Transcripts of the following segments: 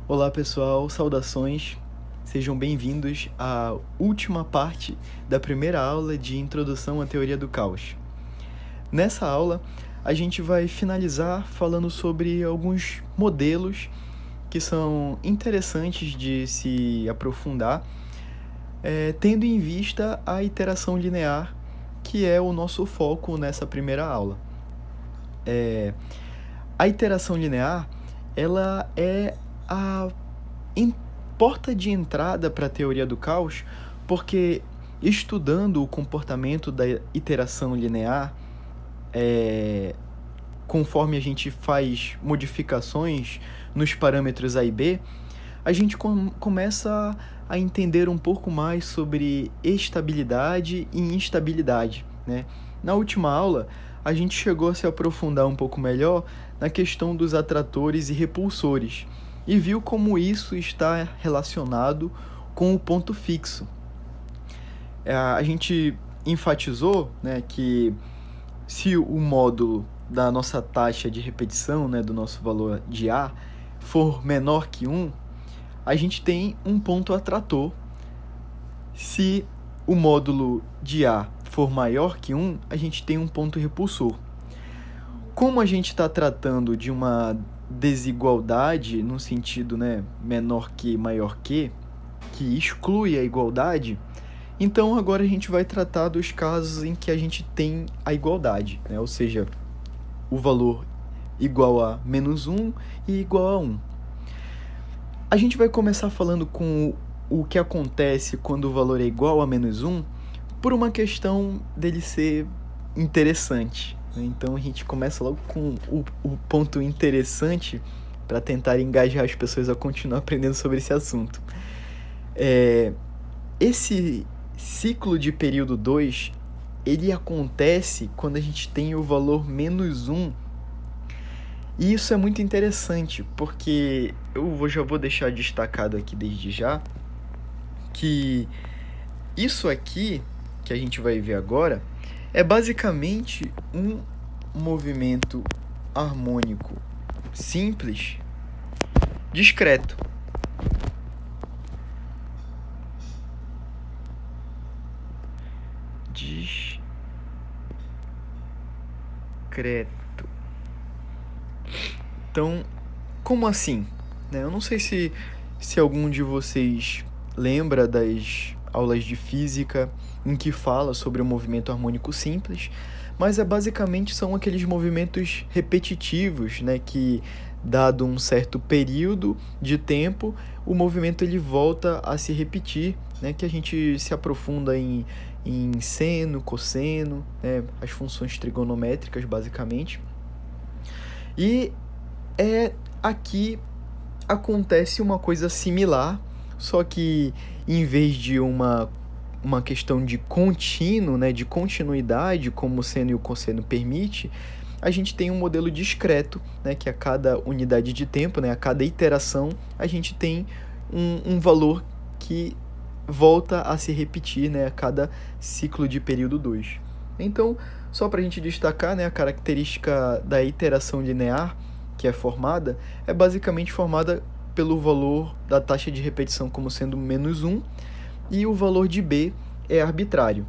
Olá pessoal, saudações, sejam bem-vindos à última parte da primeira aula de Introdução à Teoria do Caos. Nessa aula, a gente vai finalizar falando sobre alguns modelos que são interessantes de se aprofundar, tendo em vista a iteração linear, que é o nosso foco nessa primeira aula. A iteração linear, ela é a porta de entrada para a teoria do caos, porque estudando o comportamento da iteração linear, conforme a gente faz modificações nos parâmetros A e B, a gente começa a entender um pouco mais sobre estabilidade e instabilidade, né? Na última aula, a gente chegou a se aprofundar um pouco melhor na questão dos atratores e repulsores, e viu como isso está relacionado com o ponto fixo. A gente enfatizou, né, que se o módulo da nossa taxa de repetição, né, do nosso valor de A, for menor que 1, a gente tem um ponto atrator. Se o módulo de A for maior que 1, a gente tem um ponto repulsor. Como a gente está tratando de uma desigualdade no sentido, né, menor que, maior que exclui a igualdade, então agora a gente vai tratar dos casos em que a gente tem a igualdade, né, ou seja, o valor igual a menos 1 e igual a 1. A gente vai começar falando com o que acontece quando o valor é igual a menos 1 por uma questão dele ser interessante. Então a gente começa logo com o ponto interessante para tentar engajar as pessoas a continuar aprendendo sobre esse assunto. Esse ciclo de período 2, ele acontece quando a gente tem o valor menos 1. E isso é muito interessante, porque eu já vou deixar destacado aqui desde já que isso aqui, que a gente vai ver agora, é basicamente um movimento harmônico simples, discreto. Discreto. Então, como assim? Eu não sei se algum de vocês lembra das aulas de física em que fala sobre o movimento harmônico simples, mas basicamente são aqueles movimentos repetitivos, né, que dado um certo período de tempo, o movimento ele volta a se repetir, né, que a gente se aprofunda em seno, cosseno, né, as funções trigonométricas basicamente. E aqui acontece uma coisa similar, só que em vez de uma questão de contínuo, né, de continuidade, como o seno e o cosseno permite, a gente tem um modelo discreto, né, que a cada unidade de tempo, né, a cada iteração, a gente tem um valor que volta a se repetir, né, a cada ciclo de período 2. Então, só para a gente destacar, né, a característica da iteração linear que é formada, é basicamente formada pelo valor da taxa de repetição como sendo menos 1, e o valor de B é arbitrário.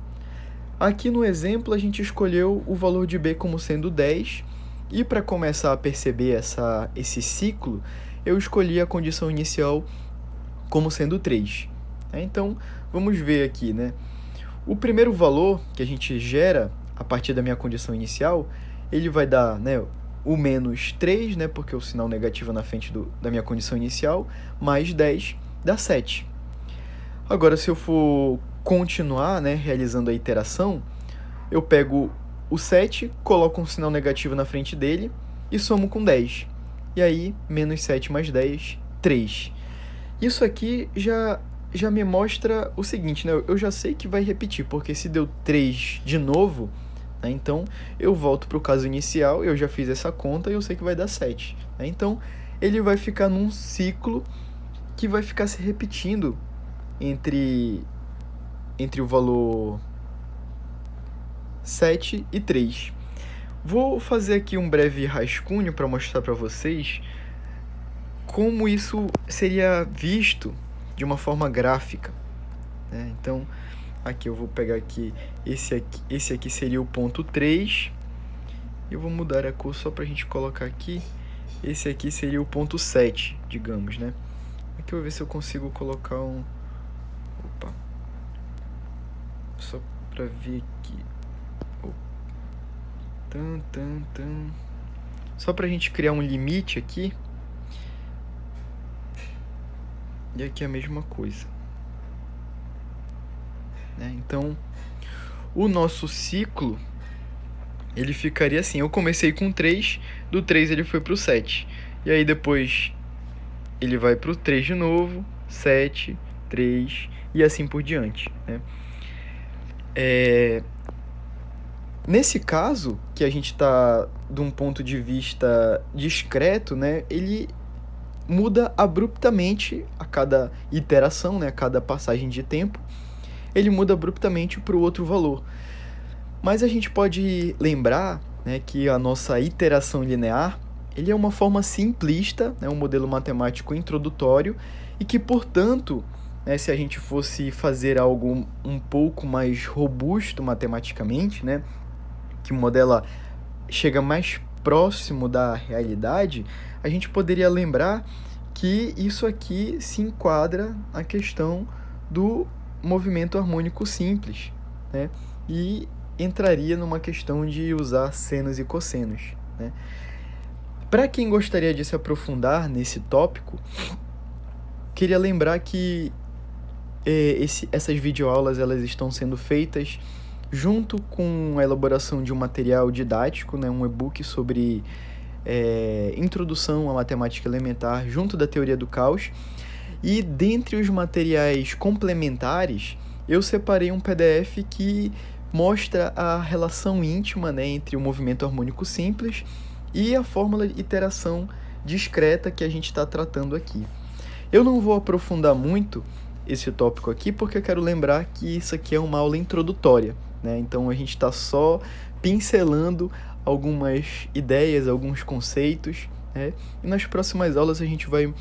Aqui no exemplo a gente escolheu o valor de B como sendo 10, e para começar a perceber esse ciclo, eu escolhi a condição inicial como sendo 3. Então, vamos ver aqui, né? O primeiro valor que a gente gera a partir da minha condição inicial, ele vai dar, né, o menos 3, né, porque o sinal negativo na frente da minha condição inicial, mais 10 dá 7. Agora, se eu for continuar, né, realizando a iteração, eu pego o 7, coloco um sinal negativo na frente dele e somo com 10. E aí, menos 7 mais 10, 3. Isso aqui já me mostra o seguinte, né? Eu já sei que vai repetir, porque se deu 3 de novo, né, então eu volto para o caso inicial, eu já fiz essa conta e eu sei que vai dar 7. Né? Então, ele vai ficar num ciclo que vai ficar se repetindo entre o valor 7 e 3. Vou fazer aqui um breve rascunho para mostrar para vocês como isso seria visto de uma forma gráfica, né? Então, aqui eu vou pegar aqui, esse aqui seria o ponto 3. Eu vou mudar a cor só para a gente colocar aqui. Esse aqui seria o ponto 7, digamos, né? Aqui eu vou ver se eu consigo colocar um... Opa. Só para ver aqui. Só pra gente criar um limite aqui. E aqui é a mesma coisa, né? Então, o nosso ciclo, ele ficaria assim. Eu comecei com 3, do 3 ele foi pro 7. E aí depois ele vai pro 3 de novo, 7, 3 e assim por diante, né? Nesse caso, que a gente está de um ponto de vista discreto, né, ele muda abruptamente a cada iteração, né, a cada passagem de tempo, ele muda abruptamente para o outro valor. Mas a gente pode lembrar, né, que a nossa iteração linear, ele é uma forma simplista, né, um modelo matemático introdutório, e que, portanto, né, se a gente fosse fazer algo um pouco mais robusto matematicamente, né, que o modelo chega mais próximo da realidade, a gente poderia lembrar que isso aqui se enquadra na questão do movimento harmônico simples, né? E entraria numa questão de usar senos e cossenos, né? Para quem gostaria de se aprofundar nesse tópico, queria lembrar que essas videoaulas elas estão sendo feitas junto com a elaboração de um material didático, né, um e-book sobre introdução à matemática elementar junto da teoria do caos. E dentre os materiais complementares, eu separei um PDF que mostra a relação íntima, né, entre o movimento harmônico simples e a fórmula de iteração discreta que a gente está tratando aqui. Eu não vou aprofundar muito esse tópico aqui, porque eu quero lembrar que isso aqui é uma aula introdutória, né? Então a gente está só pincelando algumas ideias, alguns conceitos, né? E nas próximas aulas a gente vai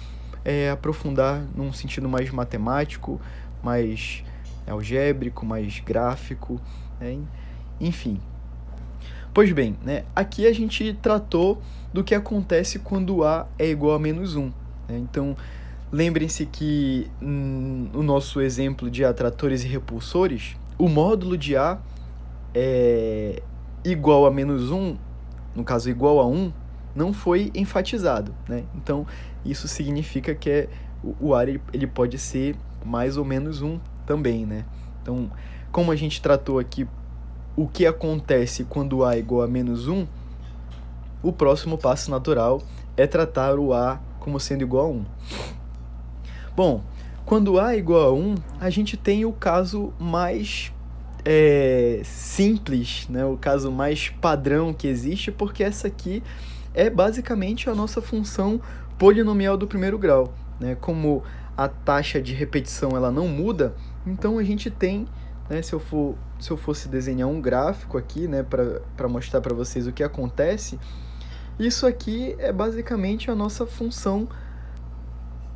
aprofundar num sentido mais matemático, mais algébrico, mais gráfico, né? Enfim. Pois bem, né? Aqui a gente tratou do que acontece quando A é igual a -1, né? Então, lembrem-se que no nosso exemplo de atratores e repulsores, o módulo de A é igual a -1, no caso igual a 1, não foi enfatizado, né? Então, isso significa que o ar ele pode ser mais ou menos 1 também, né? Então, como a gente tratou aqui o que acontece quando A é igual a -1, o próximo passo natural é tratar o A como sendo igual a 1. Bom, quando A é igual a 1, a gente tem o caso mais simples, né? O caso mais padrão que existe, porque essa aqui é basicamente a nossa função polinomial do primeiro grau, né? Como a taxa de repetição ela não muda, então a gente tem, né, se eu fosse desenhar um gráfico aqui, né, para mostrar para vocês o que acontece, isso aqui é basicamente a nossa função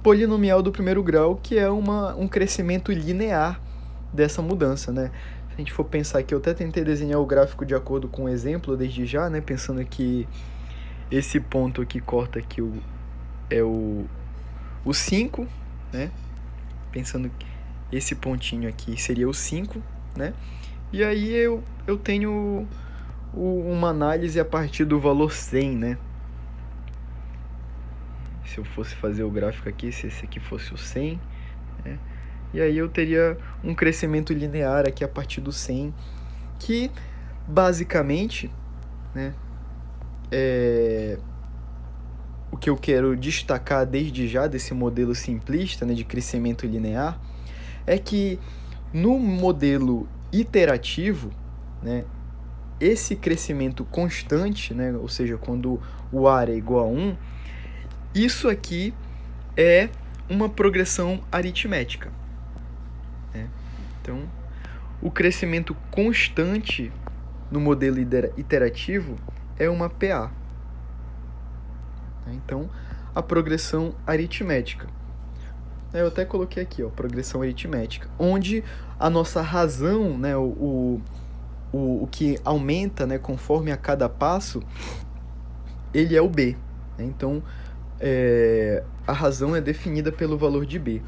polinomial do primeiro grau, que é um crescimento linear dessa mudança, né? Se a gente for pensar aqui, eu até tentei desenhar o gráfico de acordo com o exemplo desde já, né, pensando que esse ponto aqui corta aqui o 5, né? Pensando que esse pontinho aqui seria o 5, né? E aí eu tenho uma análise a partir do valor 100, né? Se eu fosse fazer o gráfico aqui, se esse aqui fosse o 100, né? E aí eu teria um crescimento linear aqui a partir do 100, que basicamente, né, o que eu quero destacar desde já desse modelo simplista, né, de crescimento linear, é que no modelo iterativo, né, esse crescimento constante, né, ou seja, quando o ar é igual a 1, isso aqui é uma progressão aritmética, né? Então, o crescimento constante no modelo iterativo é uma PA. Então, a progressão aritmética. Eu até coloquei aqui, ó, progressão aritmética, onde a nossa razão, né, o que aumenta, né, conforme a cada passo, ele é o b. Né? Então, a razão é definida pelo valor de b.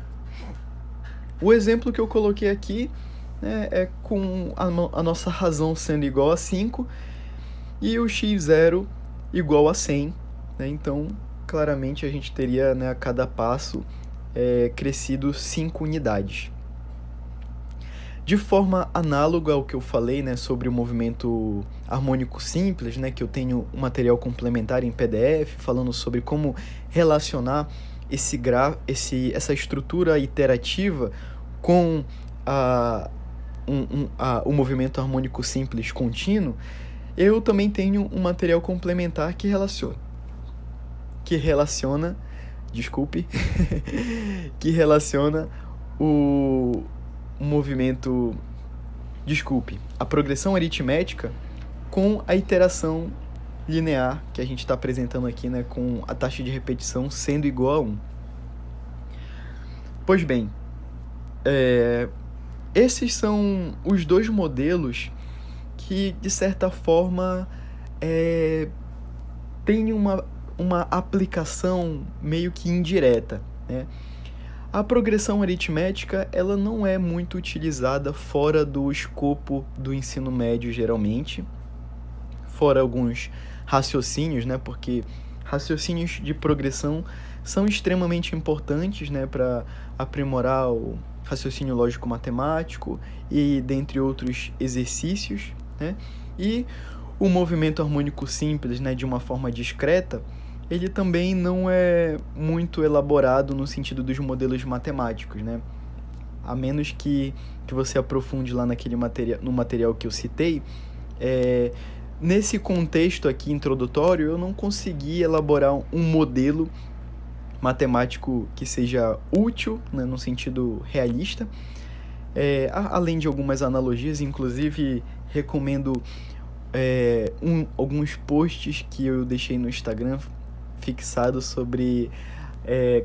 O exemplo que eu coloquei aqui, né, é com a nossa razão sendo igual a 5 e o x0 igual a 100. Né? Então, claramente, a gente teria, né, a cada passo crescido 5 unidades. De forma análoga ao que eu falei, né, sobre o movimento harmônico simples, né, que eu tenho um material complementar em PDF falando sobre como relacionar essa estrutura iterativa com o movimento harmônico simples contínuo, eu também tenho um material complementar que relaciona a progressão aritmética com a iteração linear que a gente está apresentando aqui, né, com a taxa de repetição sendo igual a 1. Pois bem, esses são os dois modelos que, de certa forma, têm uma aplicação meio que indireta, né? A progressão aritmética, ela não é muito utilizada fora do escopo do ensino médio, geralmente, fora alguns raciocínios, né? Porque raciocínios de progressão são extremamente importantes, né, para aprimorar o raciocínio lógico-matemático e dentre outros exercícios, né? E o movimento harmônico simples, né, de uma forma discreta, ele também não é muito elaborado no sentido dos modelos matemáticos, né? A menos que você aprofunde lá no material que eu citei, nesse contexto aqui introdutório, eu não consegui elaborar um modelo matemático que seja útil, né, no sentido realista, além de algumas analogias. Inclusive recomendo alguns posts que eu deixei no Instagram fixado sobre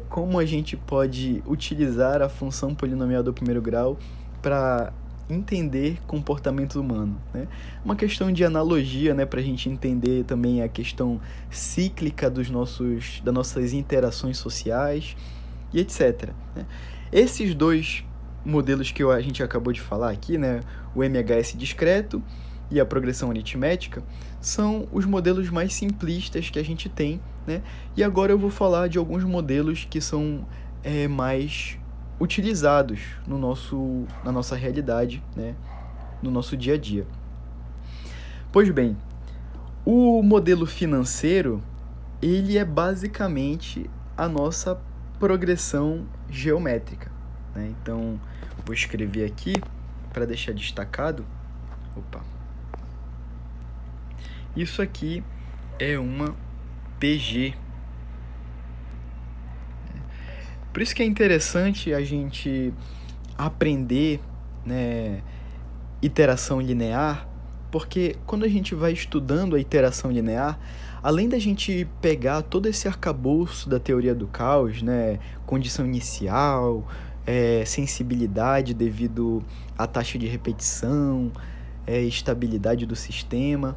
como a gente pode utilizar a função polinomial do primeiro grau para entender comportamento humano, né? Uma questão de analogia, né, para a gente entender também a questão cíclica das nossas interações sociais e etc. Né? Esses dois modelos que a gente acabou de falar aqui, né, o MHS discreto e a progressão aritmética, são os modelos mais simplistas que a gente tem, né? E agora eu vou falar de alguns modelos que são mais utilizados na nossa realidade, né? No nosso dia a dia. Pois bem, o modelo financeiro, ele é basicamente a nossa progressão geométrica, né? Então, vou escrever aqui para deixar destacado. Isso aqui é uma PG. Por isso que é interessante a gente aprender, né, iteração linear, porque quando a gente vai estudando a iteração linear, além da gente pegar todo esse arcabouço da teoria do caos, né, condição inicial, sensibilidade devido à taxa de repetição, estabilidade do sistema,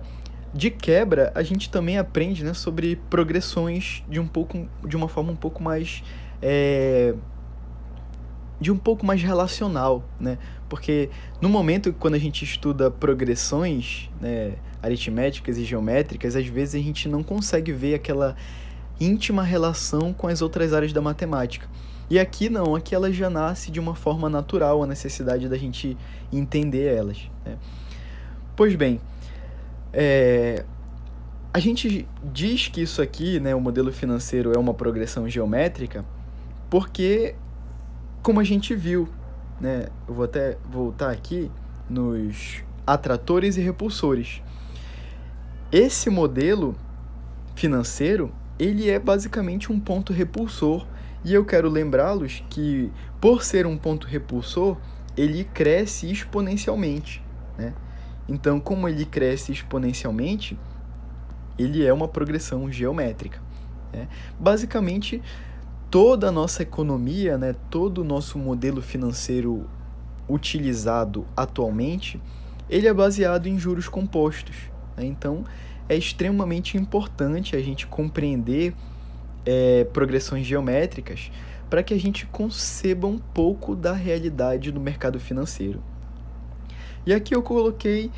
de quebra, a gente também aprende, né, sobre progressões de uma forma um pouco mais relacional, né? Porque no momento quando a gente estuda progressões, né, aritméticas e geométricas, às vezes a gente não consegue ver aquela íntima relação com as outras áreas da matemática. E aqui não, aqui ela já nasce de uma forma natural, a necessidade da gente entender elas, né? Pois bem, a gente diz que isso aqui, né, o modelo financeiro é uma progressão geométrica porque, como a gente viu, né, eu vou até voltar aqui nos atratores e repulsores. Esse modelo financeiro, ele é basicamente um ponto repulsor, e eu quero lembrá-los que, por ser um ponto repulsor, ele cresce exponencialmente, né? Então, como ele cresce exponencialmente, ele é uma progressão geométrica. né? Basicamente, toda a nossa economia, né, todo o nosso modelo financeiro utilizado atualmente, ele é baseado em juros compostos, né? Então, é extremamente importante a gente compreender progressões geométricas para que a gente conceba um pouco da realidade do mercado financeiro. E aqui eu coloquei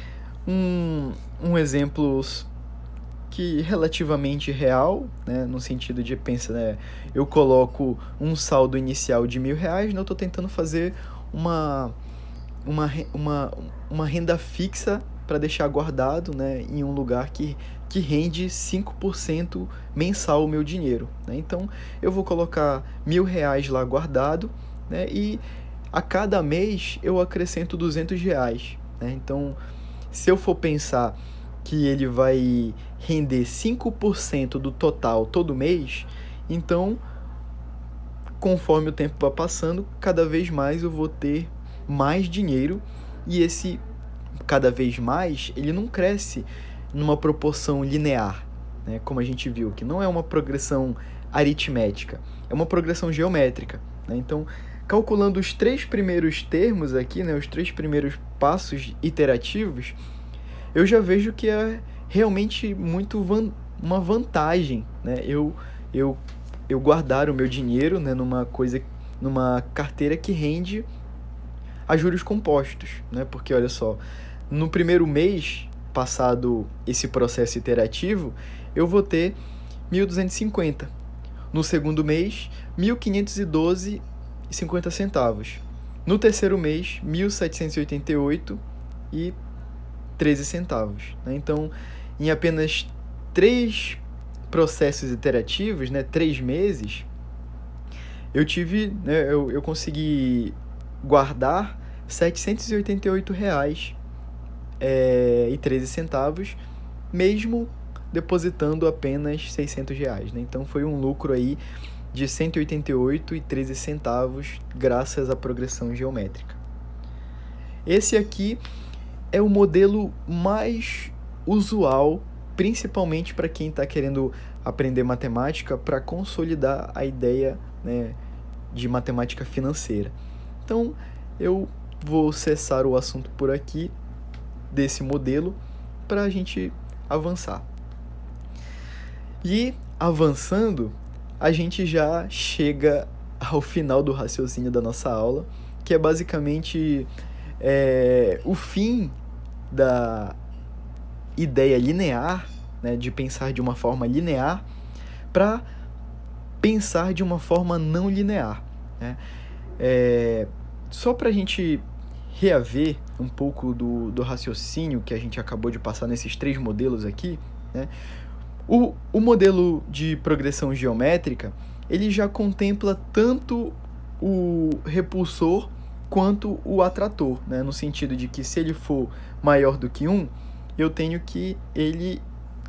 um exemplo que relativamente real, né, no sentido de pensa, né, eu coloco um saldo inicial de R$ 1.000, né, eu estou tentando fazer uma, uma, uma, uma renda fixa para deixar guardado, né, em um lugar que rende 5% mensal o meu dinheiro, né? Então eu vou colocar R$ 1.000 lá guardado, né, e a cada mês eu acrescento R$ 200, né? Então, se eu for pensar que ele vai render 5% do total todo mês, então, conforme o tempo vai passando, cada vez mais eu vou ter mais dinheiro, e esse cada vez mais, ele não cresce numa proporção linear, né? Como a gente viu, que não é uma progressão aritmética, é uma progressão geométrica, né? Então, calculando os 3 primeiros termos aqui, né, os 3 primeiros passos iterativos, eu já vejo que é realmente muito uma vantagem, né? Eu guardar o meu dinheiro, né, numa carteira que rende a juros compostos, né? Porque olha só, no primeiro mês, passado esse processo iterativo, eu vou ter 1.250. No segundo mês, 1.512,50. No terceiro mês, 1.788,13, né? Então, em apenas 3 processos iterativos, né, 3 meses, eu consegui guardar R$ 788,13, mesmo depositando apenas R$ 600, né? Então foi um lucro aí de R$ 188,13 graças à progressão geométrica. Esse aqui é o modelo mais usual, principalmente para quem está querendo aprender matemática para consolidar a ideia, né, de matemática financeira. Então, eu vou cessar o assunto por aqui desse modelo para a gente avançar. E avançando, a gente já chega ao final do raciocínio da nossa aula, que é basicamente o fim da ideia linear, né, de pensar de uma forma linear, para pensar de uma forma não linear, né? Só para a gente reaver um pouco do raciocínio que a gente acabou de passar nesses 3 modelos aqui, né? O modelo de progressão geométrica, ele já contempla tanto o repulsor quanto o atrator, né? No sentido de que se ele for maior do que 1, eu tenho que ele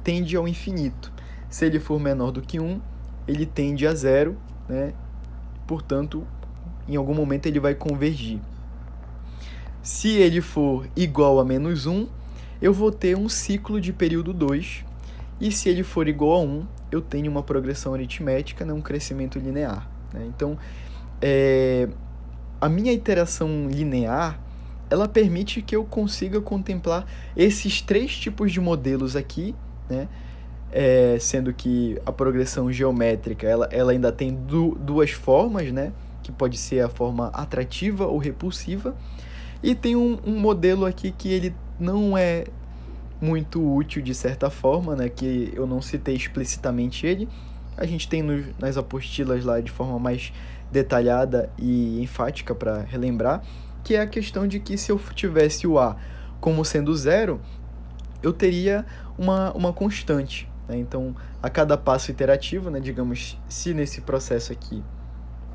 tende ao infinito. Se ele for menor do que 1, ele tende a 0, né? Portanto, em algum momento ele vai convergir. Se ele for igual a menos 1, eu vou ter um ciclo de período 2. E se ele for igual a 1, eu tenho uma progressão aritmética, né, um crescimento linear, né? Então, a minha iteração linear, ela permite que eu consiga contemplar esses 3 tipos de modelos aqui, né? Sendo que a progressão geométrica ela ainda tem 2 formas, né? Que pode ser a forma atrativa ou repulsiva. E tem um modelo aqui que ele não é muito útil de certa forma, né, que eu não citei explicitamente ele. A gente tem nas apostilas lá de forma mais detalhada e enfática para relembrar, que é a questão de que se eu tivesse o A como sendo 0, eu teria uma constante, né? Então, a cada passo iterativo, né, digamos, se nesse processo aqui,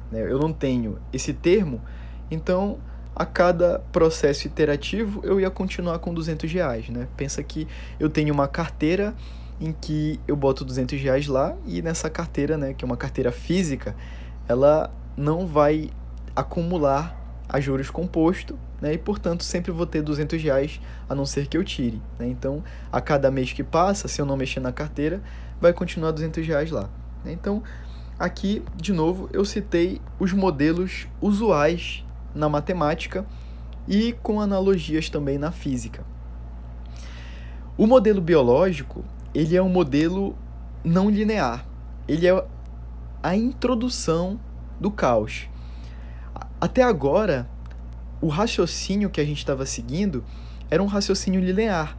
né, eu não tenho esse termo, então a cada processo iterativo eu ia continuar com R$ 200, né? Pensa que eu tenho uma carteira em que eu boto R$ 200 lá, e nessa carteira, né, que é uma carteira física, ela não vai acumular a juros composto, né? E portanto sempre vou ter R$ 200, a não ser que eu tire, né? Então, a cada mês que passa, se eu não mexer na carteira, vai continuar R$ 200 lá. né? Então, aqui, de novo, eu citei os modelos usuais na matemática e com analogias também na física. O modelo biológico, ele é um modelo não linear. Ele é a introdução do caos. Até agora, o raciocínio que a gente estava seguindo era um raciocínio linear.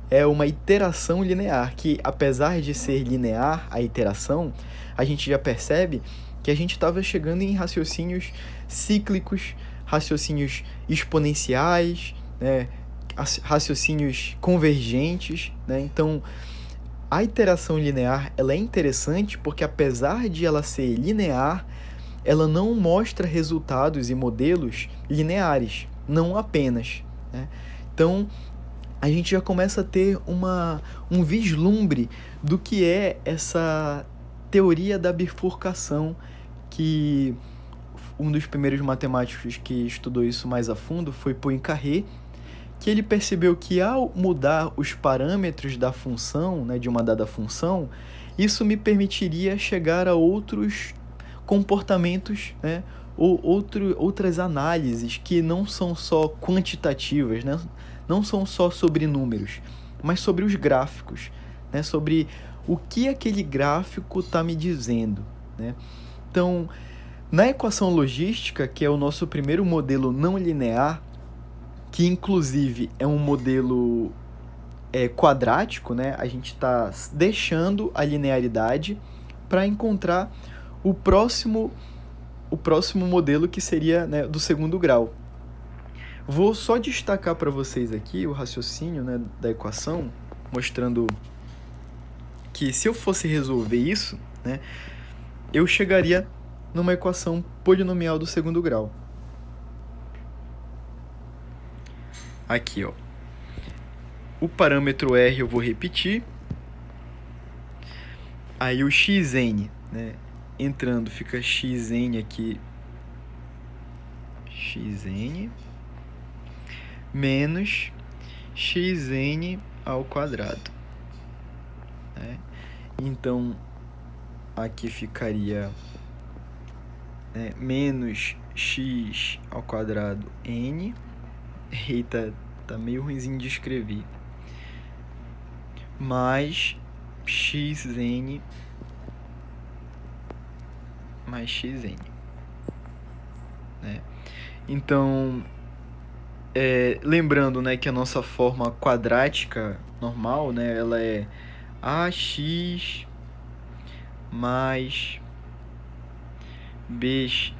É uma iteração linear, que apesar de ser linear a iteração, a gente já percebe que a gente estava chegando em raciocínios cíclicos, raciocínios exponenciais, né, raciocínios convergentes, né? Então, a iteração linear ela é interessante porque, apesar de ela ser linear, ela não mostra resultados e modelos lineares, não apenas, né? Então, a gente já começa a ter um vislumbre do que é essa teoria da bifurcação, que um dos primeiros matemáticos que estudou isso mais a fundo foi Poincaré, que ele percebeu que ao mudar os parâmetros da função, né, de uma dada função, isso me permitiria chegar a outros comportamentos, né, ou outras análises que não são só quantitativas, né, não são só sobre números, mas sobre os gráficos, né, sobre o que aquele gráfico está me dizendo, né? Então, na equação logística, que é o nosso primeiro modelo não linear, que inclusive é um modelo quadrático, né? A gente está deixando a linearidade para encontrar o próximo modelo, que seria, né, do segundo grau. Vou só destacar para vocês aqui o raciocínio, né, da equação, mostrando que se eu fosse resolver isso, né, eu chegaria numa equação polinomial do segundo grau. Aqui, ó. O parâmetro R eu vou repetir. Aí o xn, né, entrando, fica xn aqui. Xn menos xn ao quadrado, né? Então, aqui ficaria, né, menos x ao quadrado n. Eita, tá meio ruimzinho de escrever. Mais xn mais xn, né? Então, lembrando, né, que a nossa forma quadrática normal, né, ela é ax mais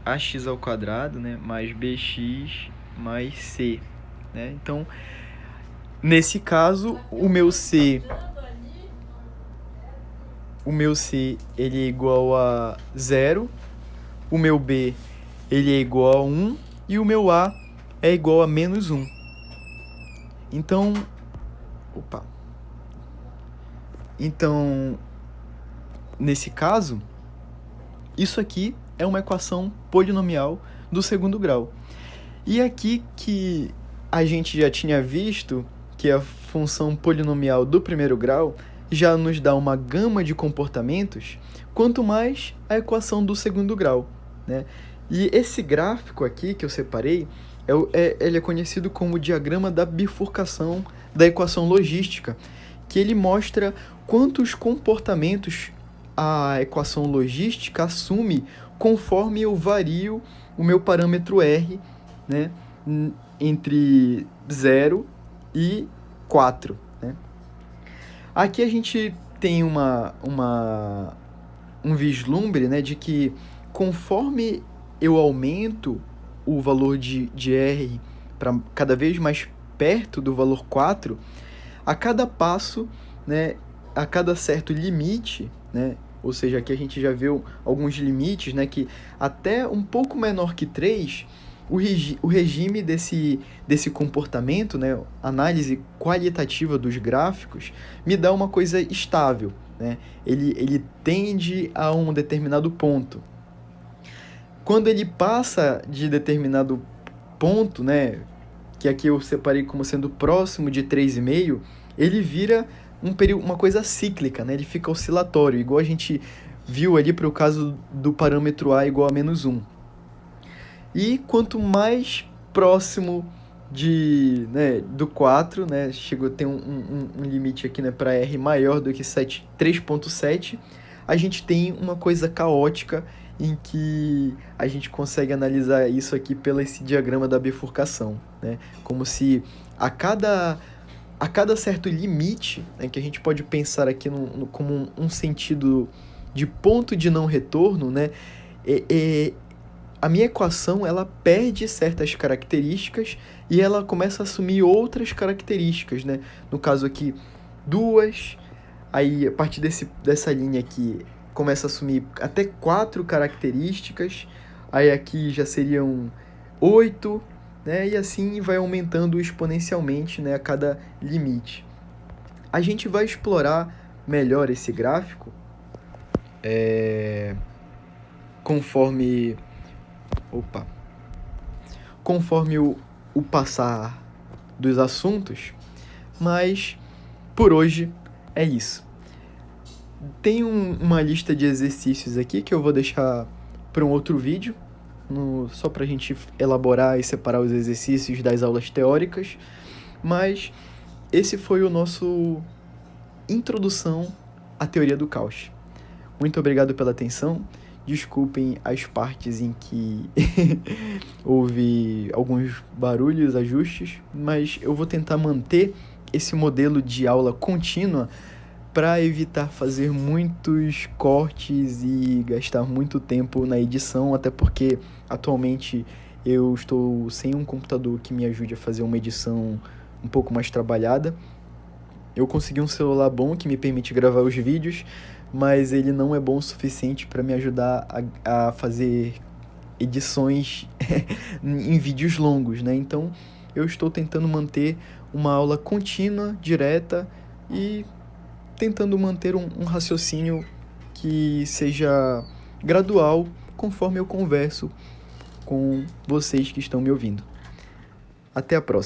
ax ao quadrado, né, mais bx mais c, né? Então, nesse caso, o meu c ele é igual a 0, o meu b ele é igual a 1 e o meu a é igual a menos 1. Então, nesse caso, isso aqui é uma equação polinomial do segundo grau. E aqui que a gente já tinha visto que a função polinomial do primeiro grau já nos dá uma gama de comportamentos, quanto mais a equação do segundo grau, né? E esse gráfico aqui que eu separei, ele é conhecido como o diagrama da bifurcação da equação logística, que ele mostra quantos comportamentos a equação logística assume conforme eu vario o meu parâmetro R, né, entre 0 e 4. Né? Aqui a gente tem um vislumbre, né, de que conforme eu aumento o valor de R para cada vez mais perto do valor 4, a cada passo, né, a cada certo limite, né, ou seja, aqui a gente já viu alguns limites, né, que até um pouco menor que 3, o regime desse comportamento, né, análise qualitativa dos gráficos, me dá uma coisa estável, né? Ele tende a um determinado ponto. Quando ele passa de determinado ponto, né, que aqui eu separei como sendo próximo de 3,5, ele vira uma coisa cíclica, né? Ele fica oscilatório, igual a gente viu ali para o caso do parâmetro A igual a -1. E quanto mais próximo do 4, né, chegou a ter um limite aqui, né, para R maior do que 3.7, a gente tem uma coisa caótica em que a gente consegue analisar isso aqui pelo esse diagrama da bifurcação, né, como se a cada certo limite, né, que a gente pode pensar aqui como um sentido de ponto de não retorno, né, a minha equação ela perde certas características e ela começa a assumir outras características, né? No caso aqui, 2, aí a partir dessa linha aqui começa a assumir até 4 características, aí aqui já seriam 8, né? E assim vai aumentando exponencialmente, né, a cada limite. A gente vai explorar melhor esse gráfico conforme o passar dos assuntos, mas por hoje é isso. Tem uma lista de exercícios aqui que eu vou deixar para um outro vídeo, só para a gente elaborar e separar os exercícios das aulas teóricas, mas esse foi o nosso introdução à teoria do Cauchy. Muito obrigado pela atenção. Desculpem as partes em que houve alguns barulhos, ajustes, mas eu vou tentar manter esse modelo de aula contínua para evitar fazer muitos cortes e gastar muito tempo na edição, até porque atualmente eu estou sem um computador que me ajude a fazer uma edição um pouco mais trabalhada. Eu consegui um celular bom que me permite gravar os vídeos, mas ele não é bom o suficiente para me ajudar a fazer edições em vídeos longos, né? Então, eu estou tentando manter uma aula contínua, direta e tentando manter um raciocínio que seja gradual conforme eu converso com vocês que estão me ouvindo. Até a próxima.